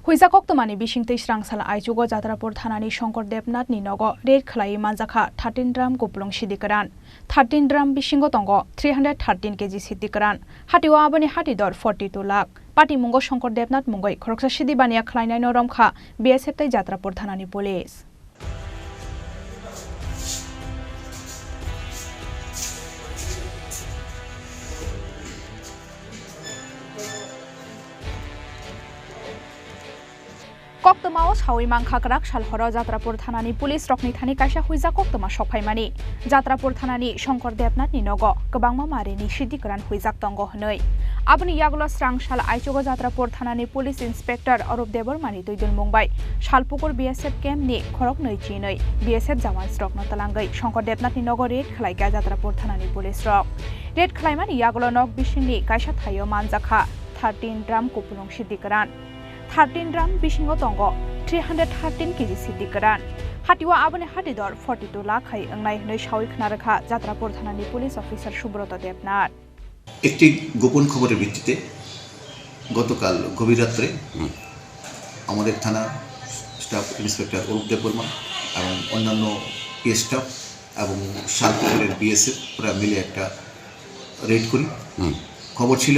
Huizakok tomani Bisingtei srangsala aichugo Jatrapur Thanani Sankar Debnath ni Nogo red Khlaiwi Manjakha 13 drum kuplung Siddi Kwran 13 drum Bisingo Tongo 313kg Siddi Kwran hatiwa aboni hati dor 42 lakh Pati mungo Sankar Debnath mungoi khoroksa Siddi bania khlainai no romkha BSF tai Jatrapur Thanani police Koktoma sawi mangkha krak salhoro Jatrapur Thanani police rokni thani kaisa huija koktoma sokhaimani Jatrapur Thanani Sankar Debnath ni Nogo kwbangma marini Siddi Kwran huijak tongo hnoi aboni yagulo srangsal aichugo Jatrapur Thanani police inspector Arup Debormani tuidul mungbai salpukur BSF camp ni khorok noi chinoi BSF jawan rokno talangai Sankar Debnath ni Nogo red khlaiga Jatrapur Thanani police rok red khlaimani yagulo nok bisingni kaisa thayo Manjakha 13 drum kupulung Siddi Kwran 13 drum Bisingo Tongo 313kg Siddi Kwran hatiwa abone hati dor 42 lakh hai angnai hnoi sawi khnarakha Jatrapur Thanani police officer Subrata Debnath একটি গোপন খবরের ভিত্তিতে গতকাল গভীর রাত্রে আমাদের থানা staff inspector Arup Debbarma এবং অন্যান্য পি স্টাফ এবং শালপুরের বিএসএফ পুরো মিলে একটা রেড করি খবর ছিল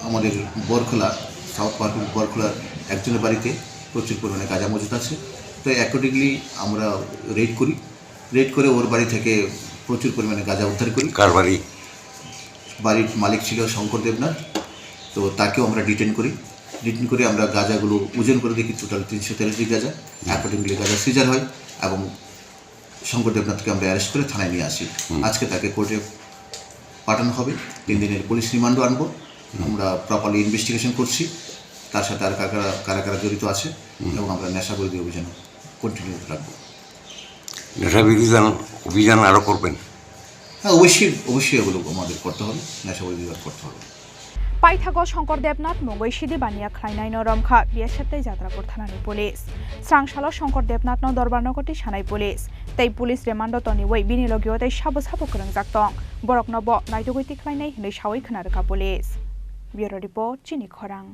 আমাদের বরখোলা সাউথ পার্ক বরখোলার একজনের বাড়িতে প্রচুর পরিমাণে গাঁজা মজুদ আছে তো অ্যাকর্ডিংলি আমরা রেড করি রেড করে ওর বাড়ি থেকে প্রচুর পরিমাণে গাঁজা উদ্ধার করি কার বাড়ি বাড়ির মালিক ছিল শঙ্কর দেবনাথ তো তাকেও আমরা ডিটেন করে আমরা গাঁজাগুলো ওজন করে দেখি টোটাল 313 গাঁজা অ্যাকর্ডিংলি গাঁজা সিজার হয় এবং শঙ্কর দেবনাথকে আমরা অ্যারেস্ট করে থানায় নিয়ে আসি আজকে তাকে কোর্টে পাঠানো হবে 3 দিনের পুলিশ রিমান্ডও আনবো আমরা প্রপারলি ইনভেস্টিগেশন করছি তার সাথে আর কারা কারা জড়িত আছে এবং আমরা নেশা বিরোধী অভিযান কন্টিনিউ রাখবো নেশা বিরোধী অভিযান আরও করবেন হ্যাঁ অবশ্যই এগুলো আমাদের করতে হবে নেশা বিরোধী করতে হবে Paithago Sankar Debnath mungoi Siddi bania khlainai no romkha BSF tai Jatrapur Thanani police srangsalo Sankar Debnath no dorbar nokoti sanai police tei police remando toni wei bini logio tai sabo krangjak tong borok no bo naitugoi ti khlainai hnoi sawi khnarakha police bureau report Chini Khorang